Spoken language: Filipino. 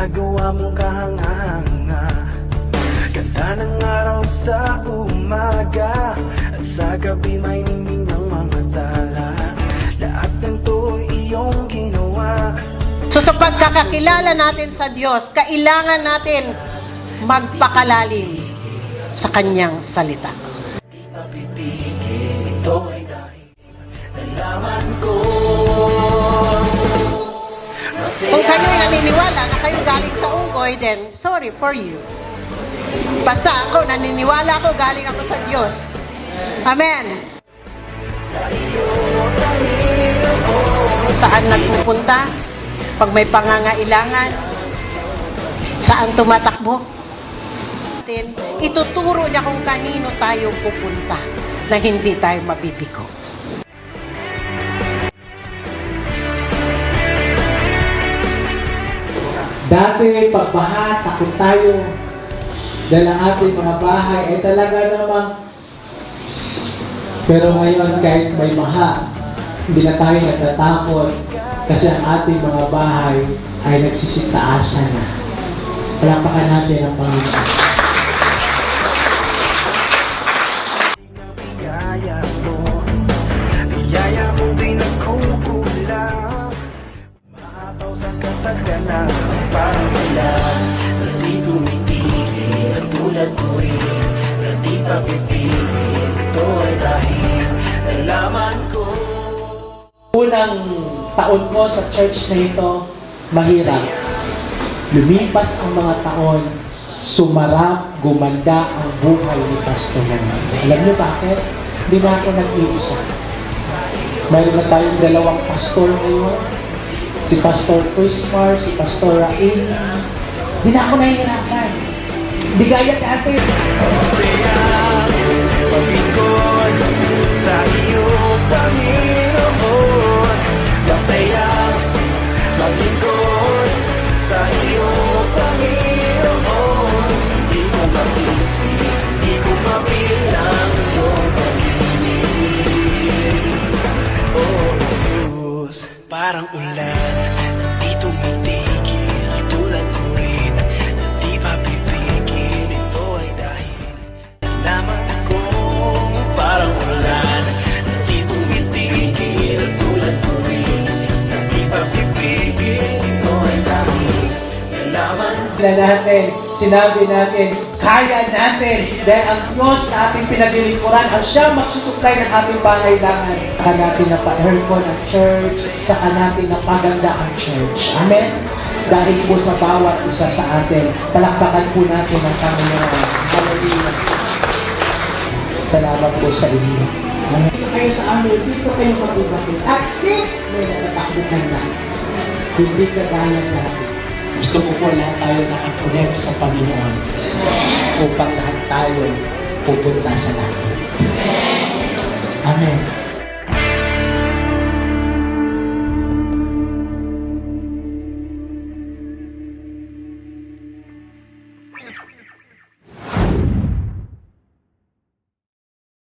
ginagawa mong kahanga-hanga. Ganda ng araw sa umaga, at sa gabi may ningning ng mga tala. Lahat ng to iyong ginawa. So sa pagkakakilala natin sa Diyos, kailangan natin magpakalalim sa Kanyang salita. Di mapipigil, ito ay dahil nalaman ko. Kung kayo'y naniniwala na kayo galing sa unggoy, then sorry for you. Basta ako, naniniwala ako, galing ako sa Diyos. Amen. Saan nagpupunta? Pag may pangangailangan, saan tumatakbo? Ituturo niya kung kanino tayo pupunta na hindi tayo mabibigo. Dati, pagbaha, takot tayo. Dahil ang ating mga bahay ay talaga namang. Pero ngayon, kahit may baha, hindi na tayo natatakot kasi ang ating mga bahay ay nagsisitaasan na. Palapakan natin ang Panginoon. Biyaya mo di nagkukulang. Maapaw sa kasaganan, parang wala. Hindi tumitigil, tulad ko rin. Hindi pa pipigil, ito ay dahil nalaman ko. Unang taon ko sa church na ito, mahirap. Lumipas ang mga taon, sumarap, gumanda ang buhay ni Pastor Noel. Alam niyo bakit? Hindi na ako nag-iisa. Mayroon na tayong dalawang pastor ngayon. Si Pastor Prismar, si Pastor Rain. Hindi na ako nahihirapan. Hindi gaya dati. Masaya, pag-ikot sa iyo, Panginoon. Masaya, pag-ikot sa iyo, Panginoon. Hindi ko mapisip, hindi ko mabilang iyong pag-ibig. Oh, Jesus, parang ulan, hindi tumitigil, tulad ko rin, hindi mapipigil, ito ay dahil nalaman ko. Parang ulan, hindi tumitigil, tulad ko rin, hindi mapipigil, ito ay dahil nalaman ko. Na natin, sinabi natin, kaya natin. Dahil ang Diyos na ating pinaglilingkuran, ang siyang magsusupply ng ating pangailangan. Saka natin na pa-aircon ang church, saka natin na paganda ang church. Amen? Dahil po sa bawat isa sa atin, palakpakan po natin ang Panginoon. Hallelujah. Salamat po sa inyo. Dito kayo sa amin, dito kayo magbibakit. At may natatakbuhan na. Hindi kagaya natin. Gusto ko po lahat tayo nakakonect sa Panginoon upang lahat tayo pupunta sa langit. Amen.